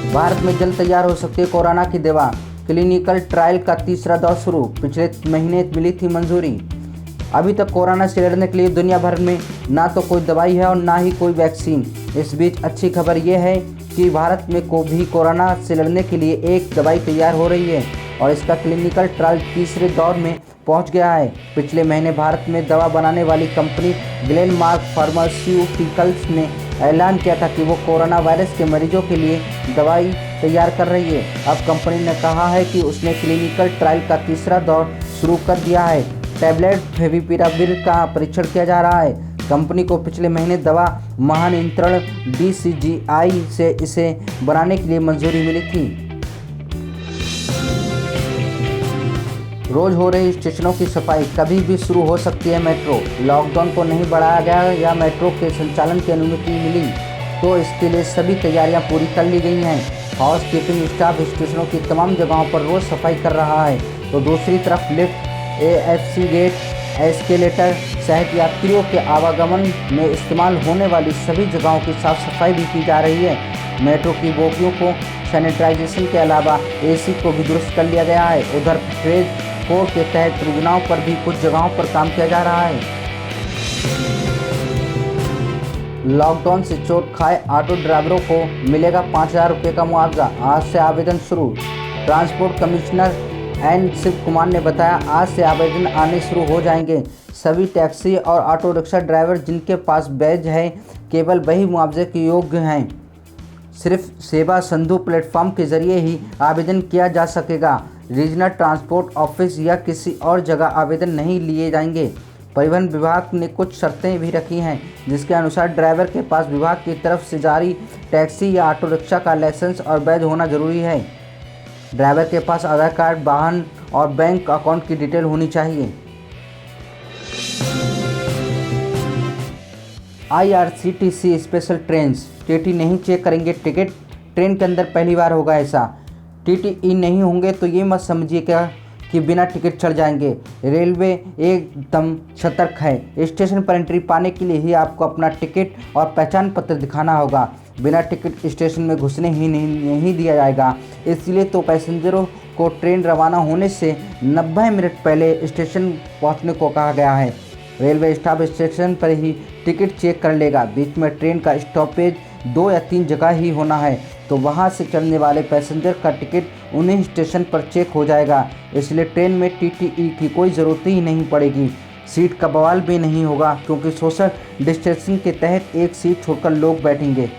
भारत में जल्द तैयार हो सकती है कोरोना की दवा। क्लिनिकल ट्रायल का तीसरा दौर शुरू, पिछले महीने मिली थी मंजूरी। अभी तक कोरोना से लड़ने के लिए दुनिया भर में ना तो कोई दवाई है और ना ही कोई वैक्सीन। इस बीच अच्छी खबर यह है कि भारत में भी कोरोना से लड़ने के लिए एक दवाई तैयार हो रही है और इसका क्लिनिकल ट्रायल तीसरे दौर में पहुंच गया है। पिछले महीने भारत में दवा बनाने वाली कंपनी ग्लेनमार्क फार्मास्यूटिकल्स ने ऐलान किया था कि वो कोरोना वायरस के मरीजों के लिए दवाई तैयार कर रही है। अब कंपनी ने कहा है कि उसने क्लिनिकल ट्रायल का तीसरा दौर शुरू कर दिया है। टैबलेट फेविपिराविर का परीक्षण किया जा रहा है। कंपनी को पिछले महीने दवा महानियंत्रण DCGI से इसे बनाने के लिए मंजूरी मिली थी। रोज हो रही स्टेशनों की सफाई, कभी भी शुरू हो सकती है मेट्रो। लॉकडाउन को नहीं बढ़ाया गया या मेट्रो के संचालन की अनुमति मिली तो इसके लिए सभी तैयारियां पूरी कर ली गई हैं। हाउस कीपिंग स्टाफ स्टेशनों की तमाम जगहों पर रोज सफाई कर रहा है तो दूसरी तरफ लिफ्ट, AFC गेट, एस्केलेटर सहित यात्रियों के आवागमन में इस्तेमाल होने वाली सभी जगहों की साफ सफाई भी की जा रही है। मेट्रो की बोगियों को सैनिटाइजेशन के अलावा AC को भी दुरुस्त कर लिया गया है। उधर फेज 4 के तहत परियोजनाओं पर भी कुछ जगहों पर काम किया जा रहा है। लॉकडाउन से चोट खाए ऑटो ड्राइवरों को मिलेगा 5,000 रुपये का मुआवजा। आज से आवेदन शुरू। Transport commissioner N Shiv Kumar ने बताया, आज से आवेदन आने शुरू हो जाएंगे। सभी टैक्सी और ऑटो रिक्शा ड्राइवर जिनके पास बैज है केवल वही मुआवजे के योग्य हैं। सिर्फ सेवा सिंधु प्लेटफॉर्म के जरिए ही आवेदन किया जा सकेगा। रीजनल ट्रांसपोर्ट ऑफिस या किसी और जगह आवेदन नहीं लिए जाएंगे। परिवहन विभाग ने कुछ शर्तें भी रखी हैं जिसके अनुसार ड्राइवर के पास विभाग की तरफ से जारी टैक्सी या ऑटो रिक्शा का लाइसेंस और बैज होना जरूरी है। ड्राइवर के पास आधार कार्ड, वाहन और बैंक अकाउंट की डिटेल होनी चाहिए। IRCTC स्पेशल ट्रेन्स, TT नहीं चेक करेंगे टिकट। ट्रेन के अंदर पहली बार होगा ऐसा। TTE नहीं होंगे तो ये मत समझिए क्या कि बिना टिकट चढ़ जाएंगे। रेलवे एकदम सतर्क है। स्टेशन पर एंट्री पाने के लिए ही आपको अपना टिकट और पहचान पत्र दिखाना होगा। बिना टिकट स्टेशन में घुसने ही नहीं दिया जाएगा। इसलिए तो पैसेंजरों को ट्रेन रवाना होने से 90 मिनट पहले स्टेशन पहुंचने को कहा गया है। रेलवे स्टाफ स्टेशन पर ही टिकट चेक कर लेगा। बीच में ट्रेन का स्टॉपेज 2 या 3 जगह ही होना है तो वहां से चढ़ने वाले पैसेंजर का टिकट उन्हीं स्टेशन पर चेक हो जाएगा। इसलिए ट्रेन में TTE की कोई ज़रूरत ही नहीं पड़ेगी। सीट का बवाल भी नहीं होगा क्योंकि सोशल डिस्टेंसिंग के तहत एक सीट छोड़कर लोग बैठेंगे।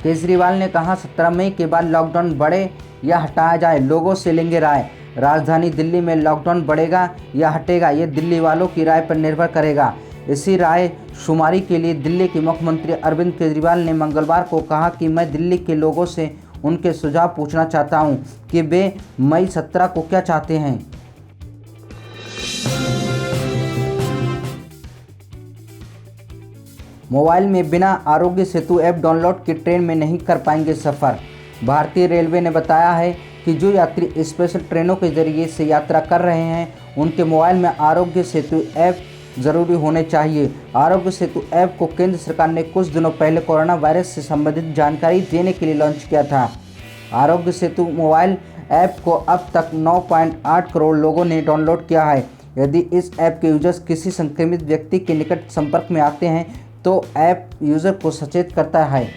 केजरीवाल ने कहा 17 मई के बाद लॉकडाउन बढ़े या हटाया जाए, लोगों से लेंगे राय। राजधानी दिल्ली में लॉकडाउन बढ़ेगा या हटेगा ये दिल्ली वालों की राय पर निर्भर करेगा। इसी राय शुमारी के लिए दिल्ली के मुख्यमंत्री अरविंद केजरीवाल ने मंगलवार को कहा कि मैं दिल्ली के लोगों से उनके सुझाव पूछना चाहता हूं कि वे मई 17 को क्या चाहते हैं। मोबाइल में बिना आरोग्य सेतु ऐप डाउनलोड के ट्रेन में नहीं कर पाएंगे सफ़र। भारतीय रेलवे ने बताया है कि जो यात्री स्पेशल ट्रेनों के जरिए से यात्रा कर रहे हैं उनके मोबाइल में आरोग्य सेतु ऐप ज़रूरी होने चाहिए। आरोग्य सेतु ऐप को केंद्र सरकार ने कुछ दिनों पहले कोरोना वायरस से संबंधित जानकारी देने के लिए लॉन्च किया था। आरोग्य सेतु मोबाइल ऐप को अब तक 9.8 करोड़ लोगों ने डाउनलोड किया है। यदि इस ऐप के यूजर्स किसी संक्रमित व्यक्ति के निकट संपर्क में आते हैं तो ऐप यूज़र को सचेत करता है।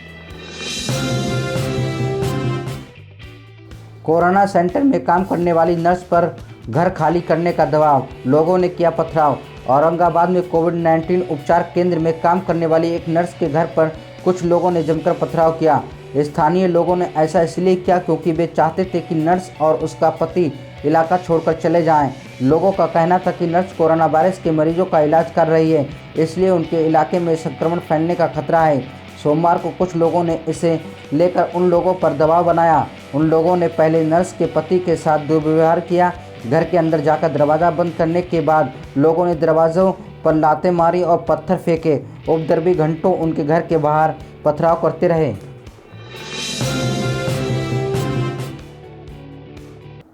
कोरोना सेंटर में काम करने वाली नर्स पर घर खाली करने का दबाव, लोगों ने किया पथराव। औरंगाबाद में कोविड-19 उपचार केंद्र में काम करने वाली एक नर्स के घर पर कुछ लोगों ने जमकर पथराव किया। स्थानीय लोगों ने ऐसा इसलिए किया क्योंकि वे चाहते थे कि नर्स और उसका पति इलाका छोड़कर चले जाएं। लोगों का कहना था कि नर्स कोरोना वायरस के मरीजों का इलाज कर रही है, इसलिए उनके इलाके में संक्रमण फैलने का खतरा है। सोमवार को कुछ लोगों ने इसे लेकर उन लोगों पर दबाव बनाया। उन लोगों ने पहले नर्स के पति के साथ दुर्व्यवहार किया। घर के अंदर जाकर दरवाज़ा बंद करने के बाद लोगों ने दरवाज़ों पर लातें मारी और पत्थर फेंके। उपद्रवी घंटों उनके घर के बाहर पथराव करते रहे।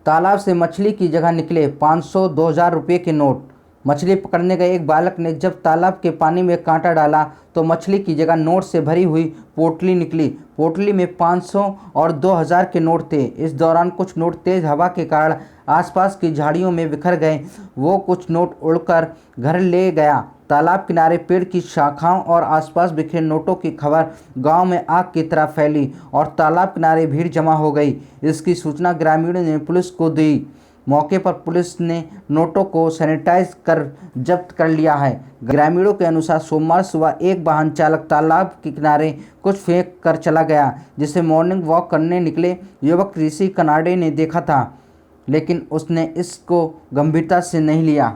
तालाब से मछली की जगह निकले 500-2000 रुपये के नोट। मछली पकड़ने गए एक बालक ने जब तालाब के पानी में कांटा डाला तो मछली की जगह नोट से भरी हुई पोटली निकली। पोटली में 500 और 2000 के नोट थे। इस दौरान कुछ नोट तेज हवा के कारण आसपास की झाड़ियों में बिखर गए। वो कुछ नोट उड़कर घर ले गया। तालाब किनारे पेड़ की शाखाओं और आसपास बिखरे नोटों की खबर गांव में आग की तरह फैली और तालाब किनारे भीड़ जमा हो गई। इसकी सूचना ग्रामीणों ने पुलिस को दी। मौके पर पुलिस ने नोटों को सैनिटाइज कर जब्त कर लिया है। ग्रामीणों के अनुसार सोमवार सुबह एक वाहन चालक तालाब के किनारे कुछ फेंक कर चला गया, जिसे मॉर्निंग वॉक करने निकले युवक ऋषि कनाडे ने देखा था, लेकिन उसने इसको गंभीरता से नहीं लिया।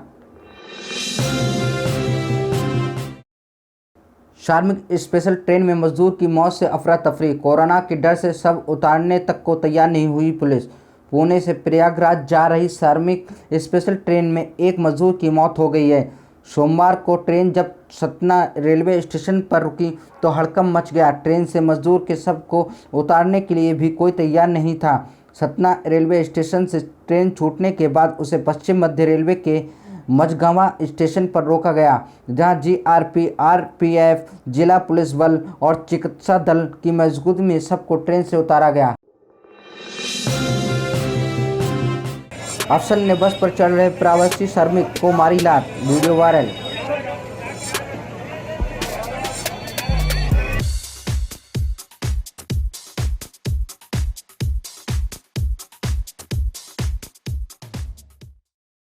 श्रमिक स्पेशल ट्रेन में मजदूर की मौत से अफरा तफरी। कोरोना के डर से सब उतारने तक को तैयार नहीं हुई पुलिस। पुणे से प्रयागराज जा रही श्रमिक स्पेशल ट्रेन में एक मजदूर की मौत हो गई है। सोमवार को ट्रेन जब सतना रेलवे स्टेशन पर रुकी तो हड़कंप मच गया। ट्रेन से मजदूर के शव को उतारने के लिए भी कोई तैयार नहीं था। सतना रेलवे स्टेशन से ट्रेन छूटने के बाद उसे पश्चिम मध्य रेलवे के मझगांवा स्टेशन पर रोका गया, जहां जीआरपी, आरपीएफ, जिला पुलिस बल और चिकित्सा दल की मौजूदगी में सबको ट्रेन से उतारा गया। अफसर ने बस पर चढ़ रहे प्रवासी श्रमिक को मारी लात, वीडियो वायरल।